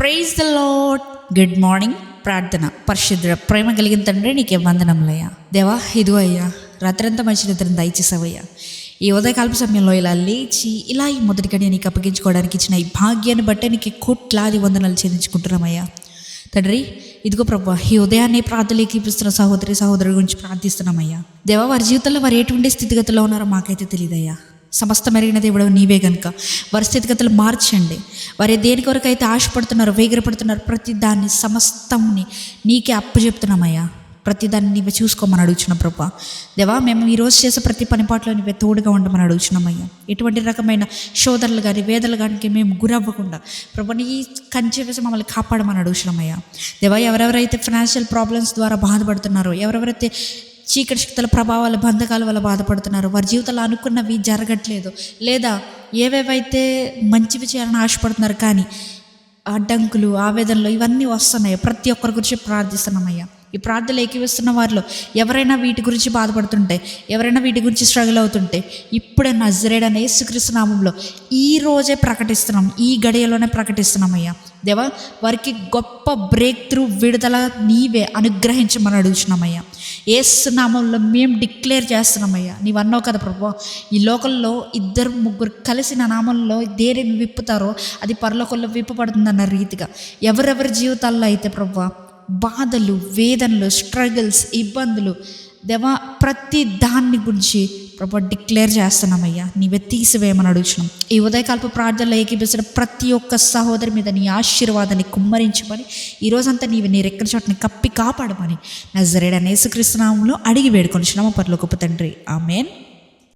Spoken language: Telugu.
Praise the lord. Good morning. ప్రార్థన. పరిశుద్ధ ప్రేమ కలిగిన తండ్రి నీకే వందనములయ్యా. దేవా, ఇదిగో అయ్యా, రాత్రంతా మంచి నిద్రను దయచేసావయ్యా. ఈ ఉదయకాల్ప సమయంలో ఇలా లేచి ఇలా ఈ మొదటి గడియ నీకు అప్పగించుకోవడానికి ఇచ్చిన ఈ భాగ్యాన్ని బట్టే నీకు కోట్లాది వందనాలు చెల్లించుకుంటున్నామయ్యా. తండ్రి, ఇదిగో ప్రభా, ఈ ఉదయాన్నే ప్రార్థనలోకి ఇప్పిస్తున్న సహోదరుల గురించి ప్రార్థిస్తున్నామయ్యా. దేవా, వారి జీవితంలో వారు ఎటువంటి స్థితిగతిలో ఉన్నారో మాకైతే తెలియదయ్యా. సమస్త మెరిగిన దేవుడు నీవే కనుక వారి స్థితిగతులు మార్చండి. వారి దేని కొరకు అయితే ఆశపడుతున్నారు, వేగిరపడుతున్నారు, ప్రతి దాన్ని సమస్తంని నీకే అప్పచెప్తున్నామయ్యా. ప్రతి దాన్ని నీవే చూసుకోమని అడుగుచున్నాం ప్రభా. దేవా, మేము ఈరోజు చేసే ప్రతి పనిపాట్లో నీవే తోడుగా ఉండమని అడుగుచున్నామయ్యా. ఎటువంటి రకమైన శోధనలు కానీ వేదనలు కానీ మేము గురవ్వకుండా ప్రభా నీ కంచె వేసి మమ్మల్ని కాపాడమని అడుగుచున్నామయ్యా. దేవా, ఎవరెవరైతే ఫైనాన్షియల్ ప్రాబ్లమ్స్ ద్వారా బాధపడుతున్నారో, ఎవరెవరైతే చీకటి శక్తుల ప్రభావాల బంధకాల వల్ల బాధపడుతున్నారు, వారి జీవితంలో అనుకున్నవి జరగట్లేదు, లేదా ఏవేవైతే మంచివి చేయాలని ఆశపడుతున్నారు కానీ అడ్డంకులు, ఆవేదనలు ఇవన్నీ వస్తున్నాయి. ప్రతి ఒక్కరి గురించి ప్రార్థిస్తున్నామయ్యా. ఈ ప్రార్థనలు ఏకీవిస్తున్న వారిలో ఎవరైనా వీటి గురించి బాధపడుతుంటే, ఎవరైనా వీటి గురించి స్ట్రగుల్ అవుతుంటే, ఇప్పుడే నజరేయుడైన యేసుక్రీస్తు నామములో ఈ రోజే ప్రకటిస్తున్నాం, ఈ గడియలోనే ప్రకటిస్తున్నామయ్యా. దేవా, వారికి గొప్ప బ్రేక్ త్రూ విడుదల నీవే అనుగ్రహించమని అడుగుతున్నామయ్యా. యేసు నామంలో మేము డిక్లేర్ చేస్తున్నామయ్యా. నీవు అన్నావు కదా ప్రభు, ఈ లోకంలో 2-3 కలిసి నా నామంలో దేనిని విప్పుతారో అది పరలోకంలో విప్పబడుతుందన్న రీతిగా ఎవరెవరి జీవితాల్లో అయితే ప్రభు బాధలు, వేదనలు, స్ట్రగుల్స్, ఇబ్బందులు, దేవా, ప్రతి దాన్ని గురించి ప్రభు డిక్లేర్ చేస్తున్నామయ్యా. నీవే తీసివేయమని అడుగుతున్నాం. ఈ ఉదయకాల్ప ప్రార్థనలో ఏకీపిస్తున్న ప్రతి ఒక్క సహోదరి మీద నీ ఆశీర్వాదాన్ని కుమ్మరించమని, ఈరోజంతా నీవు నీ రెక్కల చోటని కప్పి కాపాడమని నజరేయుడైన యేసుక్రీస్తు నామములో అడిగి వేడుకొనిచున్నాము పరలోకపు తండ్రి. ఆమేన్.